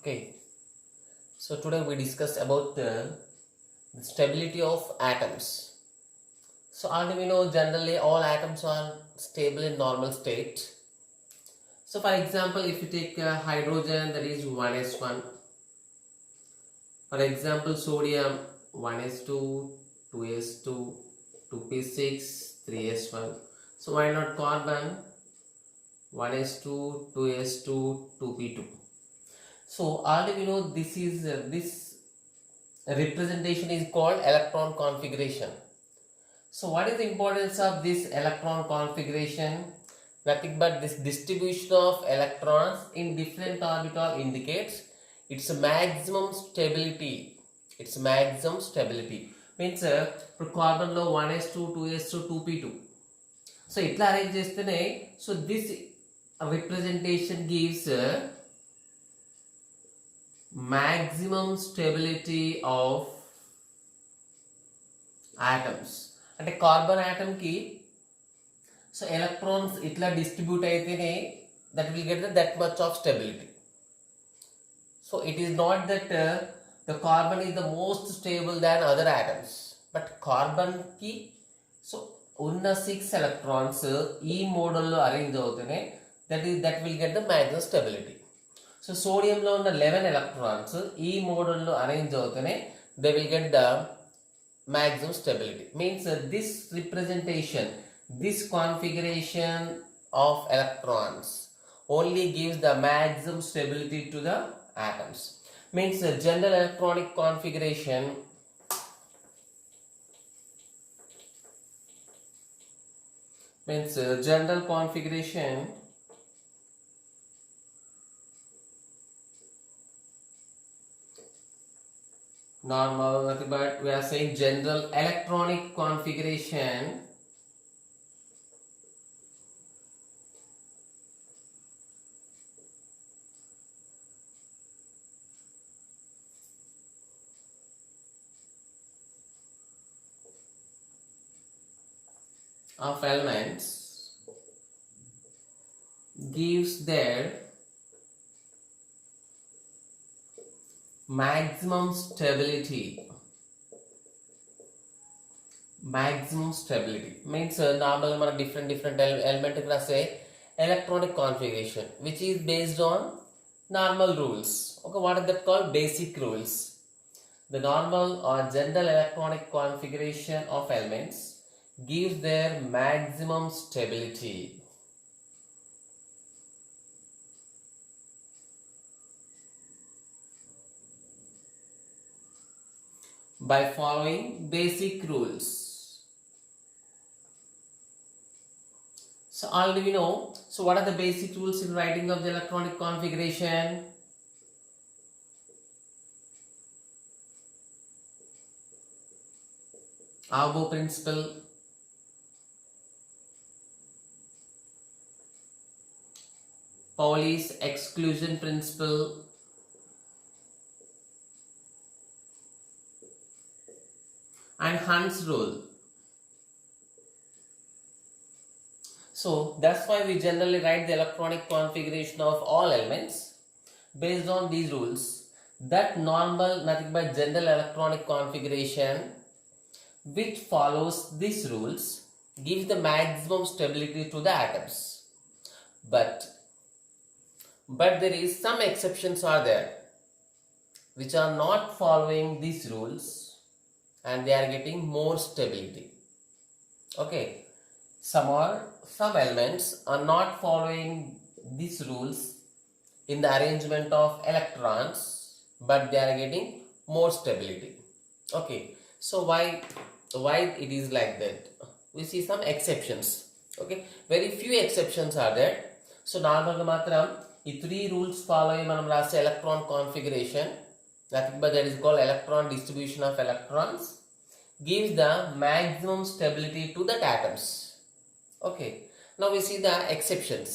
Okay, so today we discuss about the stability of atoms. So already we know generally all atoms are stable in normal state. So for example, if you take hydrogen, that is 1s1. For example, sodium 1s2, 2s2, 2p6, 3s1. So why not carbon 1s2, 2s2, 2p2. So already we know this representation is called electron configuration. So what is the importance of this electron configuration? Nothing but this distribution of electrons in different orbital indicates its maximum stability. Its maximum stability means ఇప్పుడు carbon లో 1s2 2s2 2p2. So ఇట్లా arrange చేస్తేనే so this representation gives maximum stability of atoms. అంటే carbon atom కి so electrons ఇట్లా distribute అయితేనే that will get that much of stability. So it is not that the carbon is the most stable than other atoms, but carbon కి so ఉన్న 6 electrons ఈ మోడల్లో arrange అవుతేనే that will get the maximum stability. So సోడియంలో ఉన్న 11 electrons ఈ మోడల్లో arrange అవుతేనే they will get the maximum stability. Means this representation, this configuration of electrons only gives the maximum stability to the atoms. Means general electronic configuration means general configuration normal, nothing but we are saying general electronic configuration of elements gives their maximum stability. Maximum stability means normal మన different element కి రాసే electronic configuration which is based on normal rules. Okay, what is that called? Basic rules. The normal or general electronic configuration of elements gives their maximum stability. By following basic rules. So already we know. So what are the basic rules in writing of the electronic configuration? Auber principle, Pauli's exclusion principle, and Hund's rule. So that's why we generally write the electronic configuration of all elements based on these rules. That normal, nothing but general electronic configuration which follows these rules gives the maximum stability to the atoms. But there is some exceptions are there which are not following these rules and they are getting more stability. Okay, some elements are not following these rules in the arrangement of electrons, but they are getting more stability. Okay, so why it is like that? We see some exceptions. Okay, very few exceptions are there. So normal ga matram ee 3 rules follow manam rase electron configuration, nothing but that is called electron distribution of electrons, gives the maximum stability to the atoms. Okay, now we see the exceptions.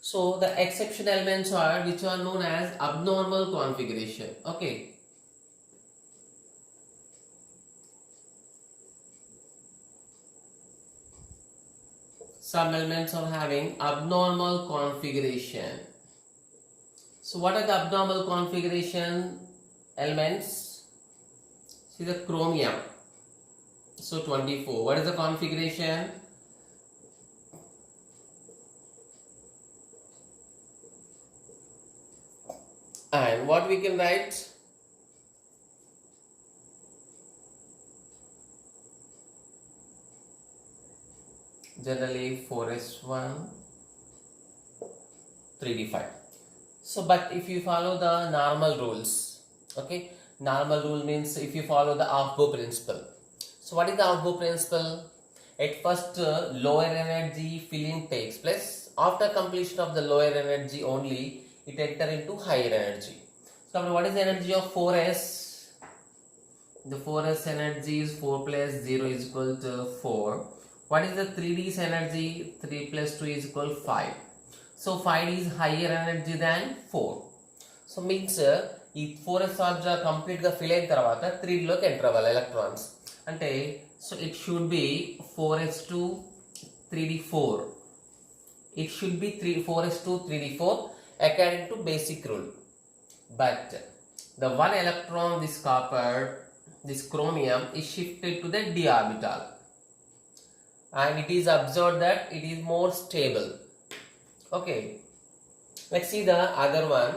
So the exception elements are which are known as abnormal configuration. Okay. Some elements are having abnormal configuration. So what are the abnormal configuration elements? See the chromium. So 24. What is the configuration? And what we can write? Generally 4s1 3d5. So but if you follow the normal rules, okay, normal rule means if you follow the Aufbau principle. So what is the Aufbau principle? At first lower energy filling takes place. After completion of the lower energy only it enter into higher energy. So what is the energy of 4s? The 4s energy is 4 plus 0 is equal to 4. What is the 3d's energy? 3 plus 2 is equal to 5. So 5 is higher energy than 4. So means ఈ 4s charge complete గా fill అయిన తర్వాత 3d లోకి enter అవ్వాలి electrons అంటే. So it should be 4s2 3d4. It should be 4s2 3d4 according to basic rule. But the one electron, this copper, this chromium is shifted to the d orbital. And it is observed that it is more stable. Okay, let's see the other one.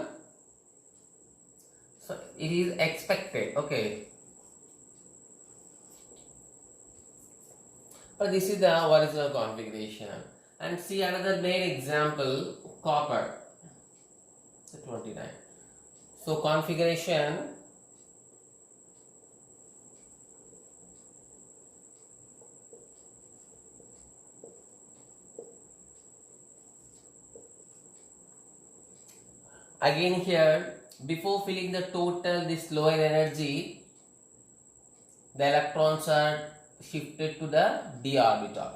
So it is expected. Okay, but this is the original configuration. And see another main example, copper. So 29. So configuration. Again here, before filling the total this lower energy, the electrons are shifted to the d orbital.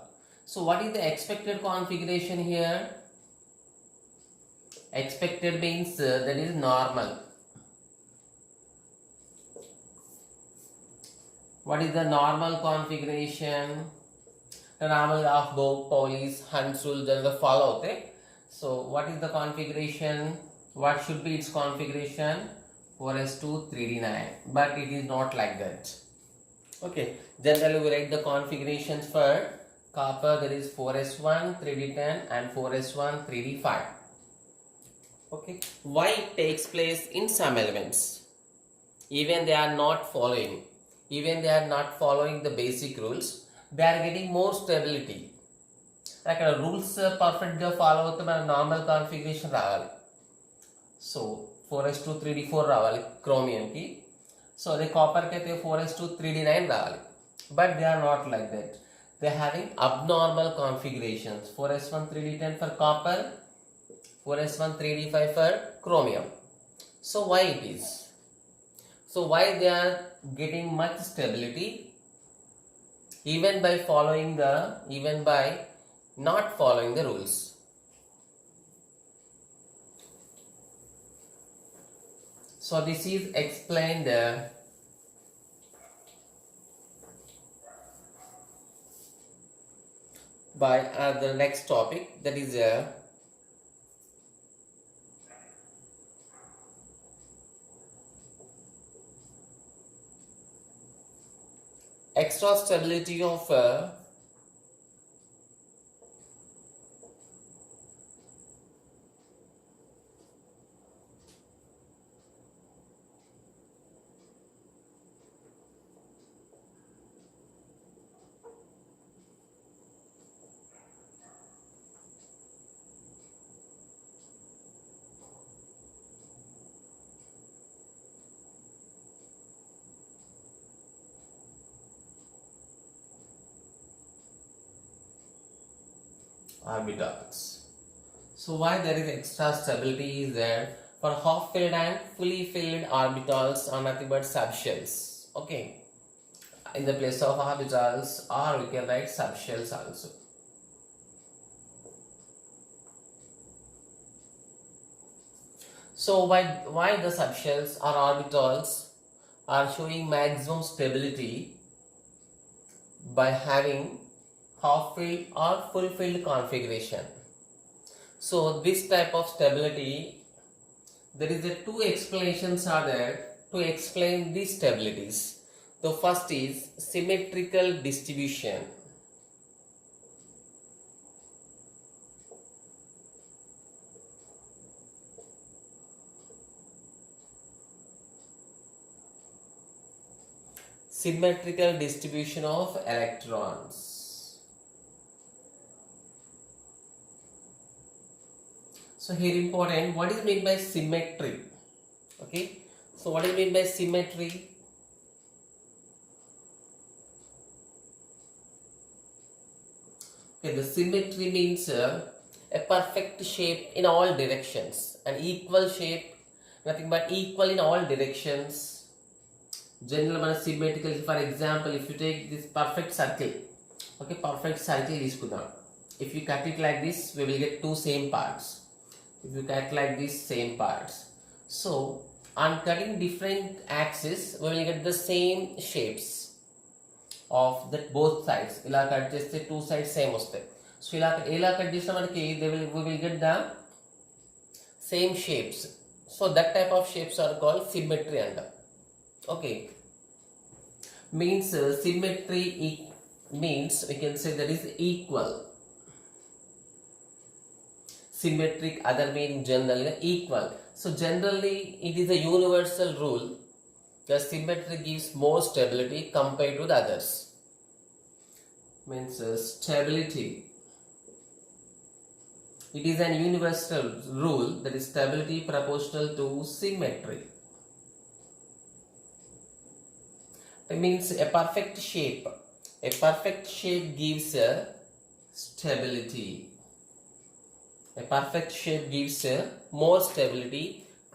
So what is the expected configuration here? Expected means that is normal. What is the normal configuration? The normal of both Pauli's Hund's rule generally follow. Okay? So what is the configuration? What should be its configuration? 4s2 3d9, but it is not like that. Okay, generally we write the configurations for copper, that is 4s1 3d10 and 4s1 3d5. Okay, why it takes place in some elements even they are not following the basic rules, they are getting more stability. Like rules perfect ga follow అవుతే మన normal configuration రావాలి. So 4s2 3d4 రావాలి chromium కి. So అదే copper కి అయితే 4s2 3d9 రావాలి. But they are not like that. They having abnormal configurations. 4s1 3d10 for copper, 4s1 3d5 for chromium. So why it is? So why they are getting much stability even by not following the rules? So this is explained by the next topic, that is extra stability of orbitals. So why there is extra stability is there? For half filled and fully filled orbitals are nothing but subshells. Okay, in the place of orbitals, or we can write subshells also. So why the subshells or orbitals are showing maximum stability by having half filled or full filled configuration? So this type of stability, there is a two explanations are there to explain these stabilities. The first is symmetrical distribution. Symmetrical distribution of electrons. So here important, what is meant by symmetry? Okay, so what is meant by symmetry? Okay, the symmetry means a perfect shape in all directions, an equal shape, nothing but equal in all directions. General symmetrical. For example, if you take this perfect circle, okay, perfect circle is good. If you cut it like this, we will get two same parts. If you cut like this, same parts. So on cutting different axes, we will get the same shapes of the both sides. ఇలా cut చేస్తే two sides same వస్తాయి. So ఇలా cut చేస్తే మనకి we will get the same shapes. So that type of shapes are called symmetry under. Okay, means symmetry means we can say that is equal. Symmetric other meaning generally equal. So generally it is a universal rule that symmetry gives more stability compared to the others. Means stability, it is an universal rule that is stability proportional to symmetry. It means a perfect shape gives a stability. A perfect shape gives more stability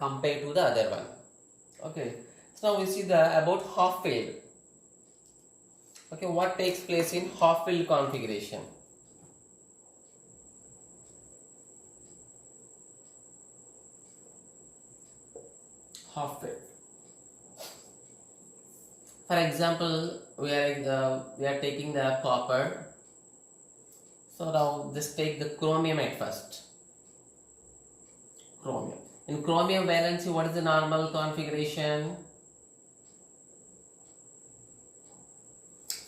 compared to the other one. Okay, so now we see the about half filled. Okay, what takes place in half filled configuration? Half filled. For example, we are taking the copper. So now just take the chromium at first. Chromium. In chromium valency, what is the normal configuration?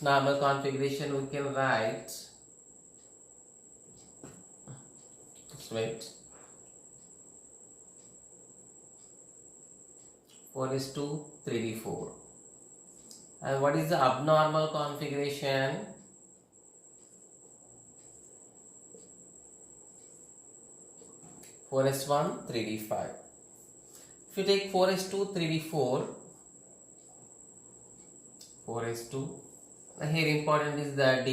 Normal configuration we can write. Just wait. 4:2, 3:4. And what is the abnormal configuration? 4:1, 3:5. If you take 4:2, 3:4, 4:2, here important is the D.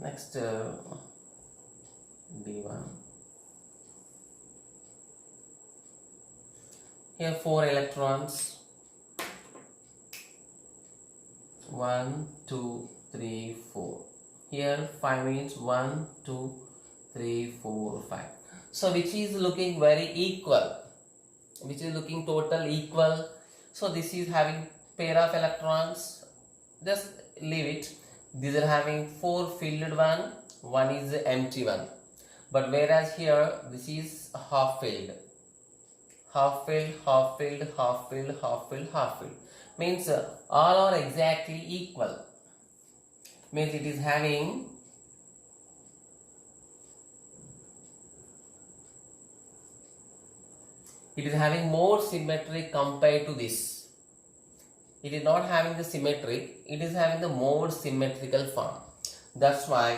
Next D1. Here 4 electrons. 1, 2, 3, 4. Here 5 means 1, 2, 3, 4, 5. So which is looking very equal, which is looking total equal. So this is having pair of electrons, just leave it. These are having 4 filled one is empty one. But whereas here this is half filled, half filled, half filled, half filled, half filled, half filled. Means all are exactly equal. Means it is having more symmetry compared to this. It is not having the symmetry, it is having the more symmetrical form. That's why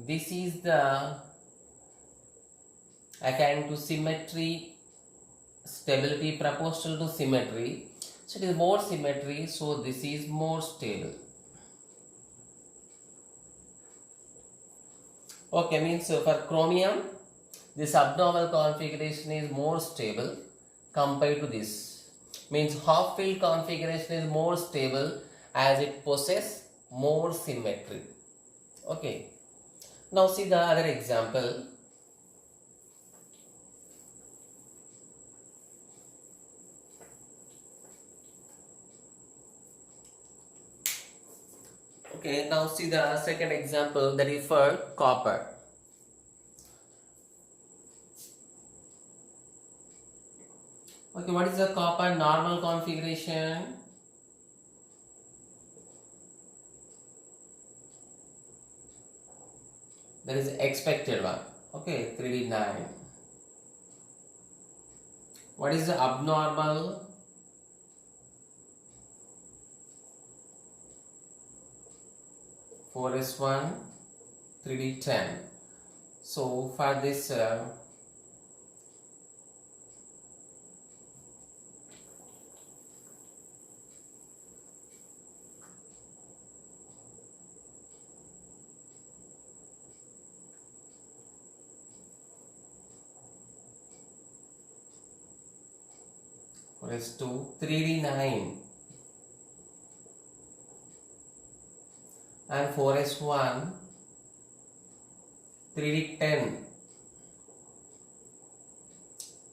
this is the according to symmetry, stability proportional to symmetry. So it is more symmetry, so this is more stable. Okay, means for chromium, this abnormal configuration is more stable compared to this. Means half filled configuration is more stable as it possesses more symmetry. Okay, now see the other example. Okay, now see the second example, that is for copper. Okay, what is the copper normal configuration? That is expected one. Okay, 3D9. What is the abnormal? Four S one, 3D10. So for this four S2, 3D9 and 4S1, 3D10.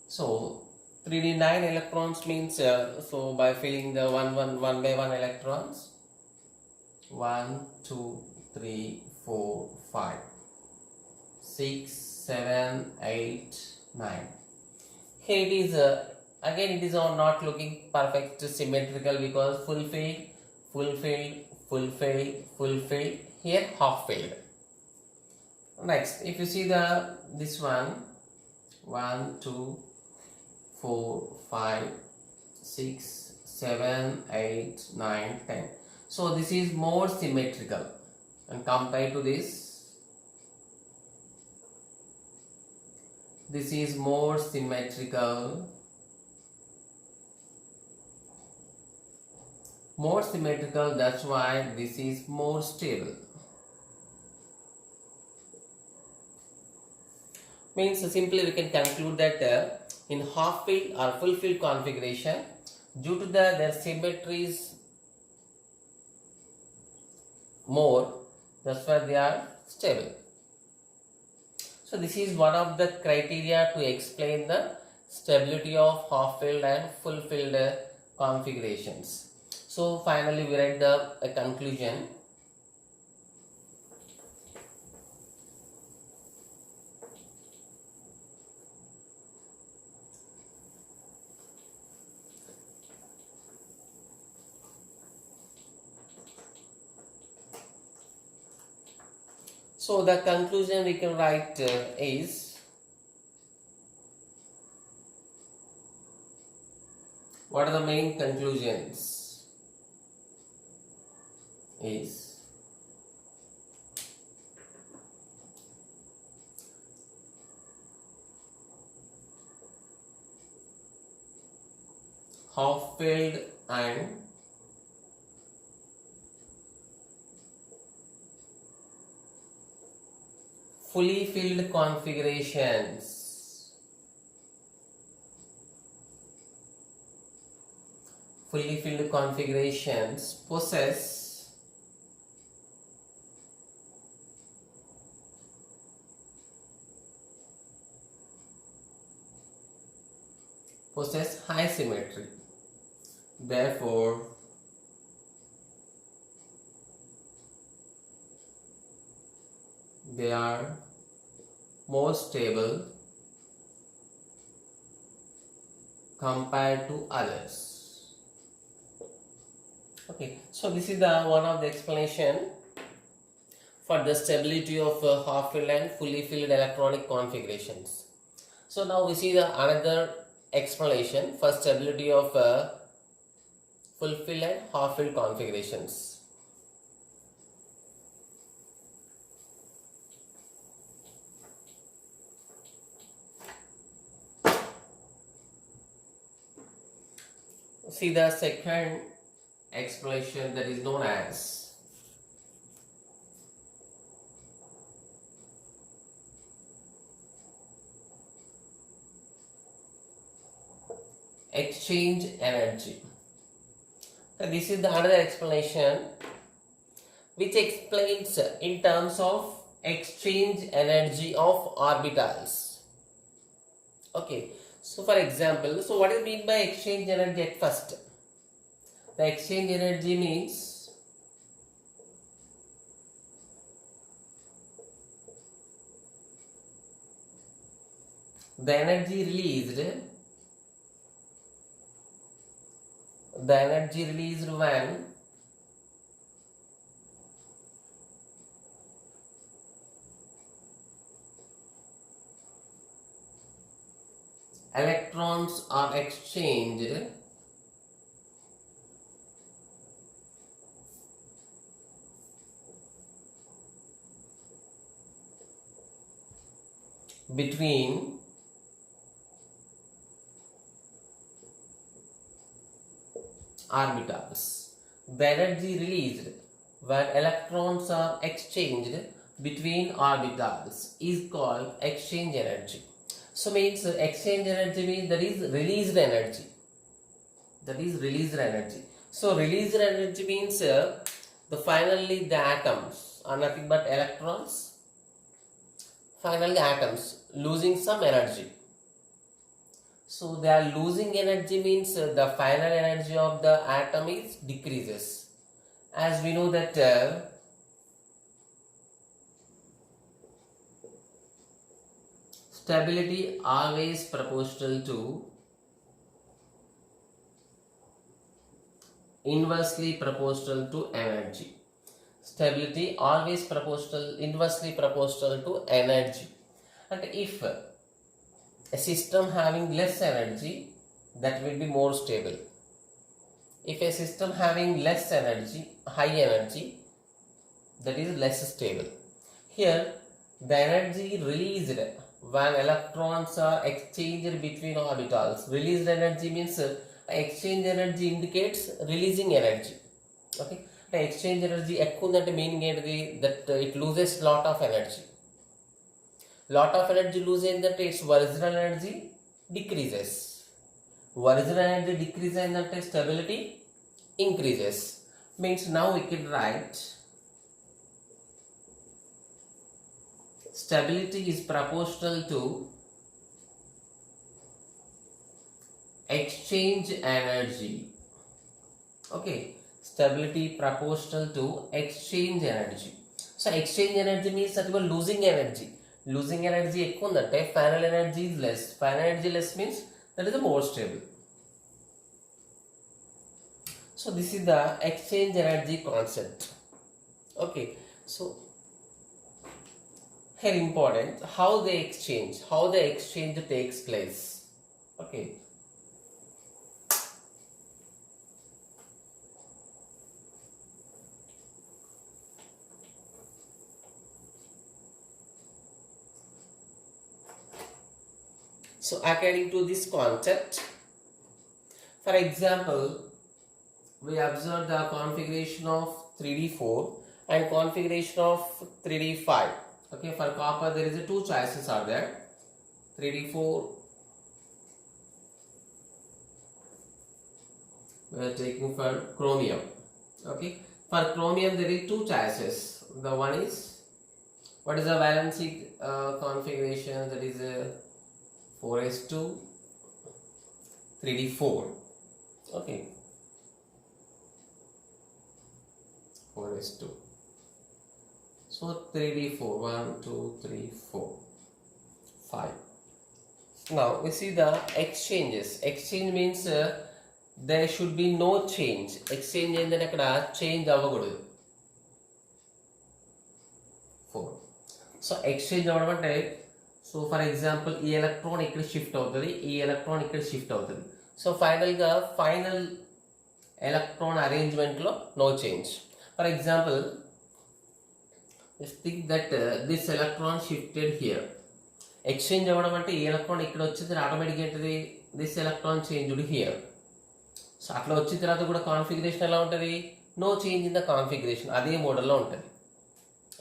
So 3D9 electrons means so by filling the one by one electrons, 1 2 3 4 5 6 7 8 9. Here it is again it is not looking perfect symmetrical because fulfilled, here half filled. Next, if you see this one, 1 2 4 5 6 7 8 9 10. So this is more symmetrical, and compared to this is more symmetrical. That's why this is more stable. Means simply we can conclude that in half filled or full filled configuration, due to their symmetry is more, that's why they are stable. So this is one of the criteria to explain the stability of half filled and full filled configurations. So finally we write the conclusion. So the conclusion we can write is, what are the main conclusions? Is half filled and fully filled configurations. Fully filled configurations possess high symmetry. Therefore, they are more stable compared to others. Okay, so this is the one of the explanation for the stability of half filled and fully filled electronic configurations. So now we see the another explanation for stability of full filled and half filled configurations. See the second explanation, that is known as exchange energy. So this is the another explanation which explains in terms of exchange energy of orbitals. Okay, so for example, so what is mean by exchange energy at first? The exchange energy means the energy released when electrons are exchanged between orbitals. The energy released when electrons are exchanged between orbitals is called exchange energy. So means exchange energy means that is released energy. So released energy means finally the atoms are nothing but electrons. Finally atoms losing some energy. So they are losing energy means the final energy of the atom is decreases. As we know that stability always proportional to inversely proportional to energy. Stability always inversely proportional to energy. And if a system having less energy, that will be more stable. If a system having less energy, high energy, that is less stable. Here the energy released when electrons are exchanged between orbitals. Released energy means exchange energy indicates releasing energy. Okay, the exchange energy ekkunante meaning enti that it loses lot of energy. Lot of energy loses that its original energy decreases. Original energy decreases and that stability increases. Means now we can write stability is proportional to exchange energy. Okay, stability proportional to exchange energy. So exchange energy means that we are losing energy. Losing energy ekku undante final energy is less. Final energy less means that is more stable. So this is the exchange energy concept. Okay, so here important how the exchange takes place. Okay, so according to this concept, for example, we observe the configuration of 3D4 and configuration of 3D5. Okay, for copper there is two choices are there, 3D4. We are taking for chromium. Okay, for chromium there is two choices. The one is, what is the valency configuration, that is 4s2 3d4. Okay, 4s2. So 3d4, 1 2 3 4 5. Now we see the exchanges. Exchange means there should be no change. Exchange endane akkada change avagudadu. 4. So exchange avadam ante, so for example ee electron ikkada shift avutadi, ee electron ikkada shift avutadi. So final electron arrangement lo no change. For example, let's think that this electron shifted here. Exchange avadam ante ee electron ikkada vachindi, automatically entadi this electron changed here. So atla వచ్చిన తర్వాత కూడా configuration ఎలా ఉంటుంది, no change in the configuration, అదే మోడల్లో ఉంటుంది.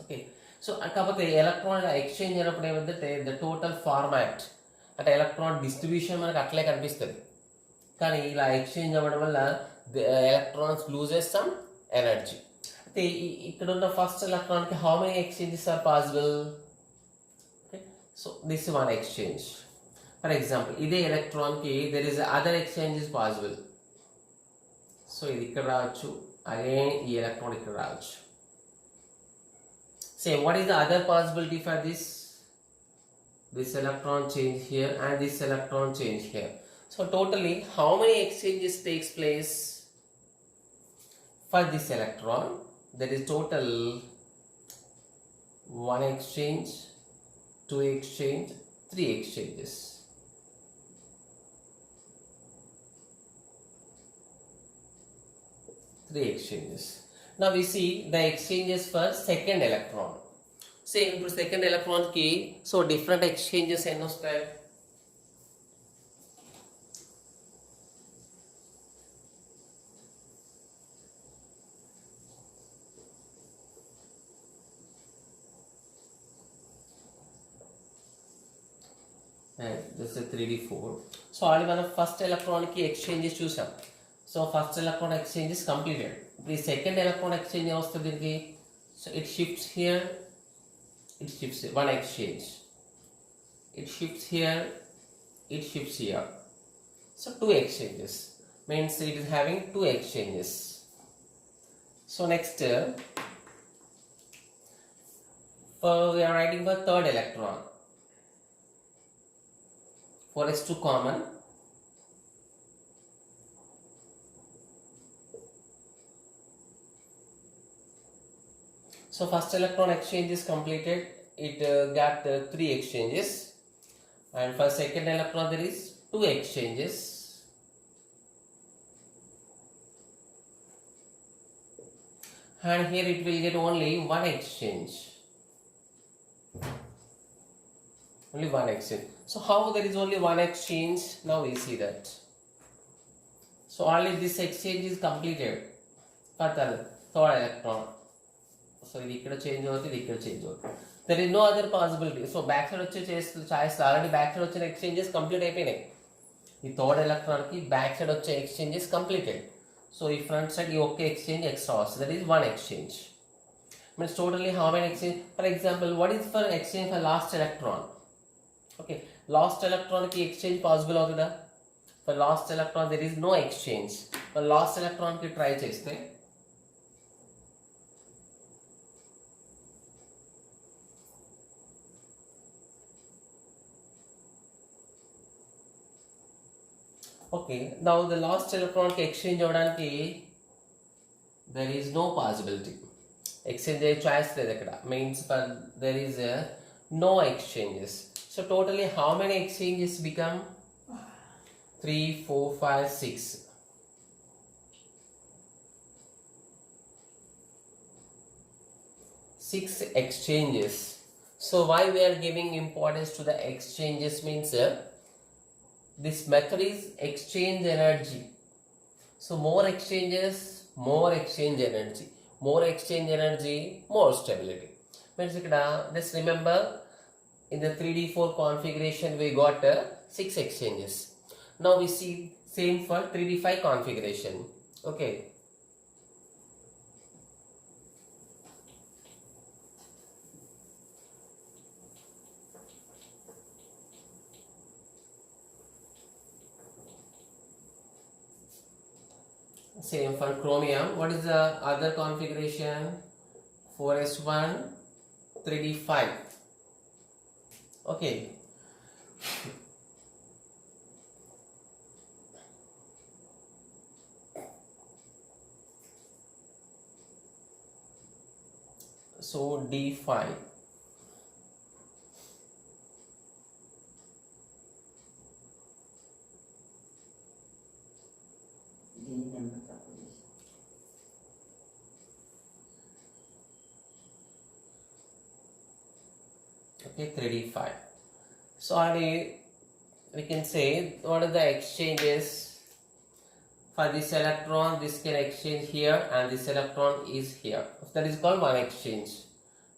Okay, so కాకపోతే electron exchange అయినప్పుడు ఏమంటే ద టోటల్ ఫార్మాట్ అంటే ఎలక్ట్రాన్ డిస్ట్రిబ్యూషన్ మనకు అట్లే కనిపిస్తుంది. కానీ ఇలా ఎక్స్చేంజ్ అవ్వడం వల్ల ఎలక్ట్రాన్స్ లూజెస్ సమ్ ఎనర్జీ. అయితే ఇక్కడ ఉన్న ఫస్ట్ ఎలక్ట్రాన్కి how many exchanges are possible? Okay, so this one exchange. For example ఇదే ఎలక్ట్రాన్కి there is other exchange is possible. So ఇది ఇక్కడ రావచ్చు, అగైన్ ఈ ఎలక్ట్రాన్ ఇక్కడ రావచ్చు. Say what is the other possibility for this? this electron change here, and this electron change here. So totally how many exchanges takes place for this electron? There is total 1 exchange, 2 exchange, 3 exchanges. Now we see the exchanges for second electron. Say into second electron key, so different exchanges ఎన్ని వస్తాయి? This is 3d4. So already మనం first electron కి exchanges చూసాం. So first electron exchange is completed. ఇప్పుడు ఈ second electron exchange ఏమొస్తుంది దీనికి? So it shifts here, it shifts here. One exchange. It shifts here, it shifts here. So two exchanges. Means it is having two exchanges. So next, we are writing for third electron. 4s2 common. So first electron exchange is completed. It got 3 exchanges, and for second electron there is 2 exchanges. And here it will get only 1 exchange. Only 1 exchange. So how there is only 1 exchange? Now we see that. So only this exchange is completed for the third electron. So ఇది ఇక్కడ change అవుతుంది, ఇది ఇక్కడ change అవుతుంది. There is no other possibility. So back side వచ్చే choice already back side వచ్చిన exchanges complete అయిపోయినాయి. ఈ థర్డ్ ఎలక్ట్రాన్ కి బ్యాక్ సైడ్ వచ్చే ఎక్స్చేంజెస్ కంప్లీటెడ్. సో ఈ ఫ్రంట్ సైడ్ ఈ ఒక్క ఎక్స్చేంజ్ ఎక్స్ట్రా వస్తుంది. That is 1 exchange. Means totally how many exchange? For example, what is for exchange for last electron? Okay, last electron ki exchange possible అవుతుందా? For last electron there is no exchange. For last electron ki try చేస్తే okay, now the last electron ki exchange avడానికి there is no possibility. Exchange choice లేదు ఇక్కడ. Means for there is no exchanges. So totally how many exchanges become? 3, 4, 5, 6. 6 exchanges. So why we are giving importance to the exchanges means this method is exchange energy. So more exchanges, more exchange energy. More exchange energy, more stability. Means ikkada just remember in the 3d4 configuration we got 6 exchanges. Now we see same for 3d5 configuration. Okay. Same for chromium. What is the other configuration? 4s1 3d5. Okay. So d5. Okay, 3d5. So already we can say what are the exchanges for this electron? This can exchange here, and this electron is here. That is called 1 exchange.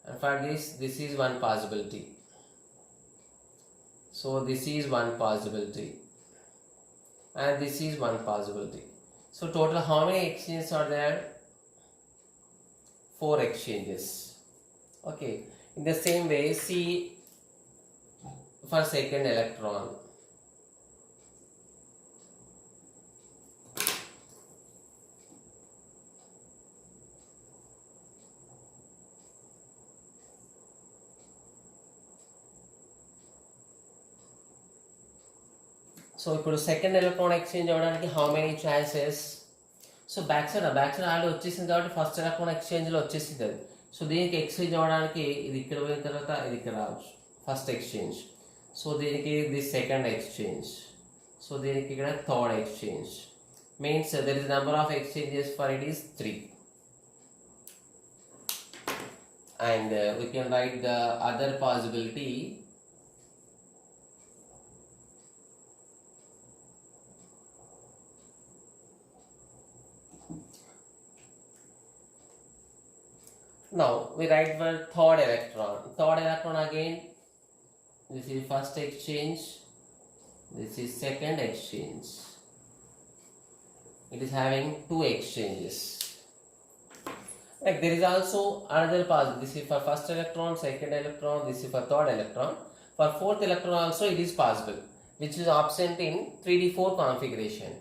And for this is 1 possibility. So this is 1 possibility, and this is 1 possibility. So total how many exchanges are there? 4 exchanges. Okay. In the same way, see for second electron. So ఇప్పుడు second electron exchange అవ్వడానికి how many choices? So back side already వచ్చేసింది కాబట్టి first electron ఎక్స్చేంజ్లో వచ్చేసింది అది. So దీనికి exchange అవ్వడానికి ఇది ఇక్కడ పోయిన తర్వాత ఇది ఇక్కడ రావచ్చు, ఫస్ట్ ఎక్స్చేంజ్. సో దీనికి ఇది సెకండ్ ఎక్స్చేంజ్. సో దీనికి ఇక్కడ third exchange. Means there is number of exchanges for it is 3. And we can write the other possibility. Now we write the third electron. Third electron again. This is first exchange. This is second exchange. It is having 2 exchanges. Like there is also another possible. This is for first electron, second electron. This is for third electron. For fourth electron also it is possible, which is absent in 3d4 configuration.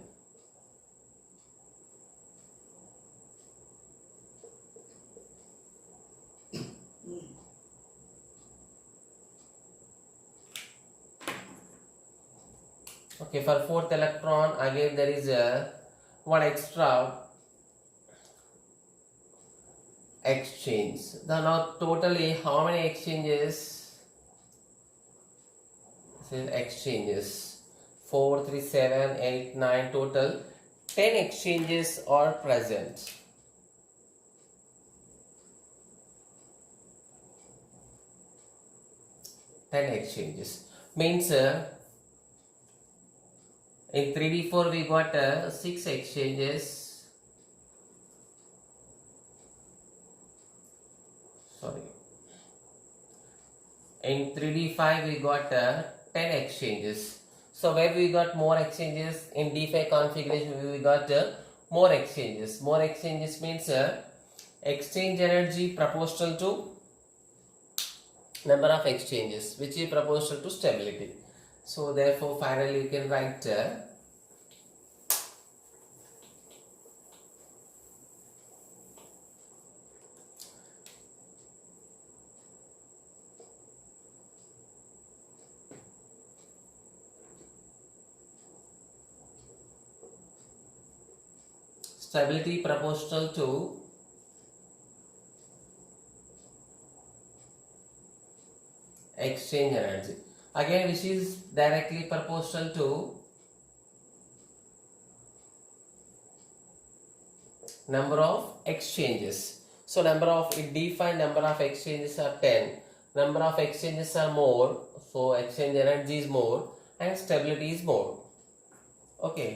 Okay, for fourth electron again there is one extra exchange. Now totally how many exchanges? This is exchanges 4, 3, 7, 8, 9, total 10 exchanges are present. Ten exchanges means in 3d4 we got 6 exchanges. Sorry. In 3d5 we got 10 exchanges. So where we got more exchanges? In d5 configuration we got more exchanges. More exchanges means exchange energy proportional to number of exchanges, which is proportional to stability. So therefore finally you can write stability proportional to exchange energy. Again, which is directly proportional to number of exchanges. So number of d5 number of exchanges are 10. Number of exchanges are more, so exchange energy is more and stability is more. Okay.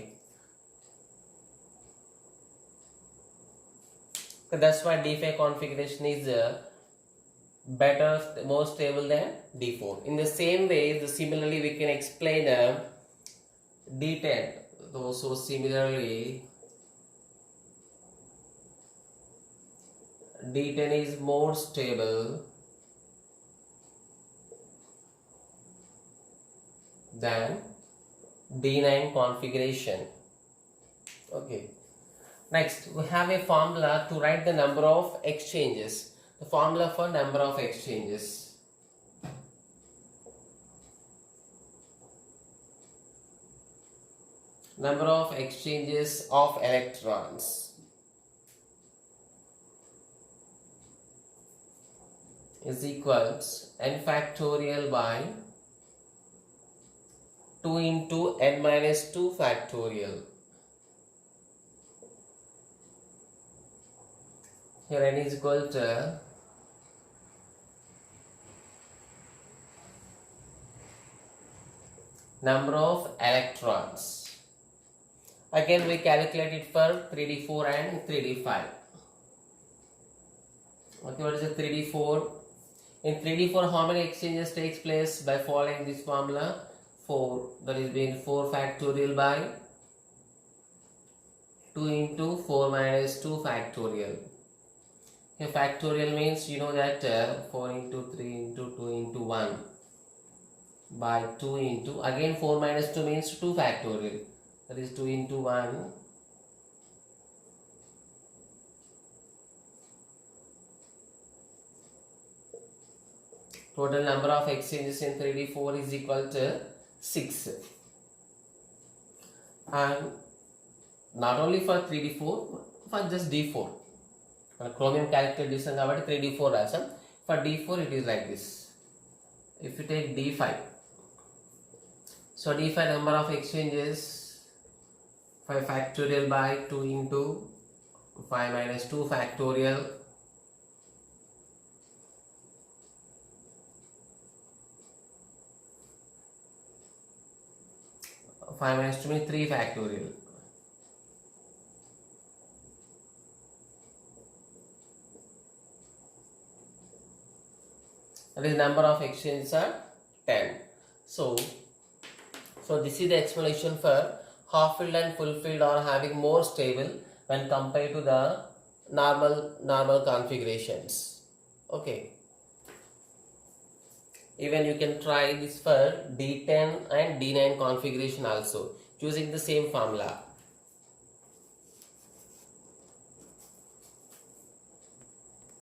So that's why d5 configuration is better, more stable than d4. In the same way, similarly we can explain d10. So similarly d10 is more stable than d9 configuration. Okay. Next, we have a formula to write the number of exchanges. The formula for number of exchanges. Number of exchanges of electrons is equals n factorial by 2 into n minus 2 factorial. Here n is equal to number of electrons. Again we calculate it for 3d4 and 3d5. Okay, what is the 3d4? In 3d4 how many exchanges takes place by following this formula? 4. That is being 4 factorial by 2 into 4 minus 2 factorial. Here factorial means you know that 4 into 3 into 2 into 1 by 2 into, again 4 minus 2 means 2 factorial, that is 2 into 1 total number of exchanges in 3d4 is equal to 6. and not only for 3d4, for just d4. Chromium character distant కాబట్టి 3d4 రాసాం. For d4 it is like this. If you take d5, so d5 number of exchanges 5 factorial by 2 into 5 minus 2 factorial, five minus 2 means 3 factorial. That is number of exchanges are 10. So this is the explanation for half filled and full filled are having more stable when compared to the normal configurations. Okay. Even you can try this for D10 and D9 configuration also using the same formula.